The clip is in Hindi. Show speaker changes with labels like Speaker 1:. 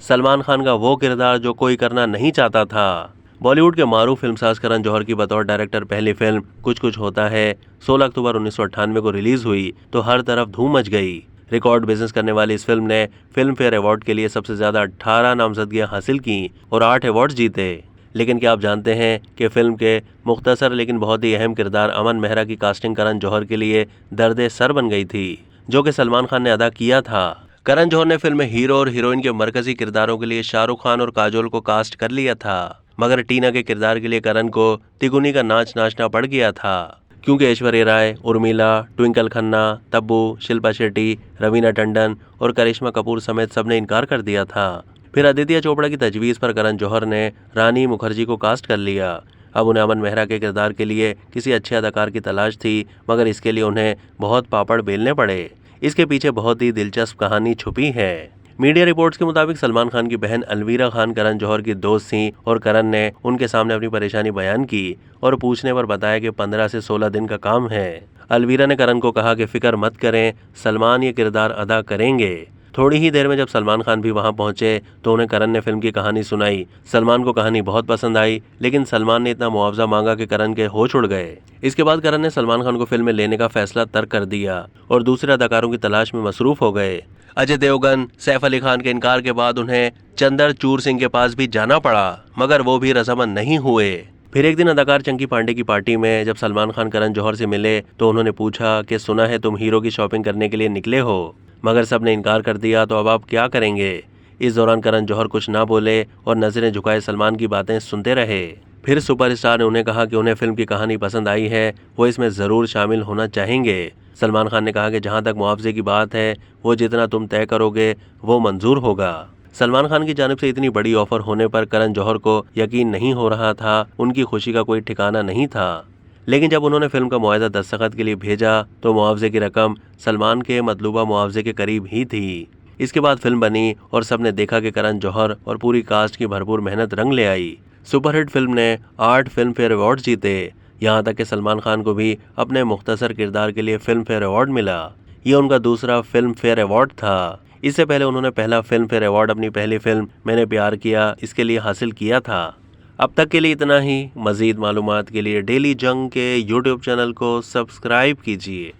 Speaker 1: सलमान खान का वो किरदार जो कोई करना नहीं चाहता था। बॉलीवुड के मारूफ फिल्मसाज करण जौहर की बतौर डायरेक्टर पहली फिल्म कुछ कुछ होता है 16 अक्टूबर 1998 को रिलीज हुई तो हर तरफ धूम मच गई। रिकॉर्ड बिजनेस करने वाली इस फिल्म ने फिल्म फेयर अवार्ड के लिए सबसे ज्यादा 18 नामजदगियां हासिल की और 8 अवार्ड जीते। लेकिन क्या आप जानते हैं कि फिल्म के मुख्तसर लेकिन बहुत ही अहम किरदार अमन मेहरा की कास्टिंग करण जौहर के लिए दर्द सर बन गई थी, जो कि सलमान खान ने अदा किया था। करण जौहर ने फिल्म में हीरो और हीरोइन के मरकजी किरदारों के लिए शाहरुख खान और काजोल को कास्ट कर लिया था, मगर टीना के किरदार के लिए करण को तिगुनी का नाच नाचना पड़ गया था, क्योंकि ऐश्वर्या राय, उर्मिला, ट्विंकल खन्ना, तब्बू, शिल्पा शेट्टी, रवीना टंडन और करिश्मा कपूर समेत सबने इनकार कर दिया था। फिर आदित्य चोपड़ा की तजवीज़ पर करण जौहर ने रानी मुखर्जी को कास्ट कर लिया। अब उन्हें अमन मेहरा के किरदार के लिए किसी अच्छे अदाकार की तलाश थी, मगर इसके लिए उन्हें बहुत पापड़ बेलने पड़े। इसके पीछे बहुत ही दिलचस्प कहानी छुपी है। मीडिया रिपोर्ट्स के मुताबिक सलमान खान की बहन अलवीरा खान करण जौहर की दोस्त थीं और करण ने उनके सामने अपनी परेशानी बयान की और पूछने पर बताया कि 15 से 16 दिन का काम है। अलवीरा ने करण को कहा कि फिक्र मत करें, सलमान ये किरदार अदा करेंगे। थोड़ी ही देर में जब सलमान खान भी वहां पहुंचे तो उन्हें करण ने फिल्म की कहानी सुनाई। सलमान को कहानी बहुत पसंद आई, लेकिन सलमान ने इतना मुआवजा मांगा कि करण के होश उड़ गए। इसके बाद करण ने सलमान खान को फिल्म में लेने का फैसला तर्क कर दिया और दूसरे अदाकारों की तलाश में मसरूफ हो गए। अजय देवगन, सैफ अली खान के इनकार के बाद उन्हें चंद्रचूड़ सिंह के पास भी जाना पड़ा, मगर वो भी रजामंद नहीं हुए। फिर एक दिन अदाकार चंकी पांडे की पार्टी में जब सलमान खान करण जौहर से मिले तो उन्होंने पूछा कि सुना है तुम हीरो की शॉपिंग करने के लिए निकले हो, मगर सबने इनकार कर दिया, तो अब आप क्या करेंगे। इस दौरान करण जौहर कुछ ना बोले और नजरें झुकाए सलमान की बातें सुनते रहे। फिर सुपरस्टार ने उन्हें कहा कि उन्हें फिल्म की कहानी पसंद आई है, वो इसमें जरूर शामिल होना चाहेंगे। सलमान खान ने कहा कि जहां तक मुआवजे की बात है वो जितना तुम तय करोगे वो मंजूर होगा। सलमान खान की जानिब से इतनी बड़ी ऑफर होने पर करण जौहर को यकीन नहीं हो रहा था, उनकी खुशी का कोई ठिकाना नहीं था। लेकिन जब उन्होंने फिल्म का मुआवजा दस्तखत के लिए भेजा तो मुआवजे की रकम सलमान के मतलूबा मुआवजे के करीब ही थी। इसके बाद फिल्म बनी और सबने देखा कि करण जौहर और पूरी कास्ट की भरपूर मेहनत रंग ले आई। सुपरहिट फिल्म ने 8 फिल्म फेयर अवार्ड जीते, यहाँ तक कि सलमान खान को भी अपने मुख्तसर किरदार के लिए फिल्म फेयर अवार्ड मिला। ये उनका दूसरा फिल्म फेयर अवार्ड था। इससे पहले उन्होंने पहला फिल्म फेयर अवार्ड अपनी पहली फिल्म मैंने प्यार किया इसके लिए हासिल किया था। अब तक के लिए इतना ही। मज़ीद मालूमात के लिए डेली जंग के YouTube चैनल को सब्सक्राइब कीजिए।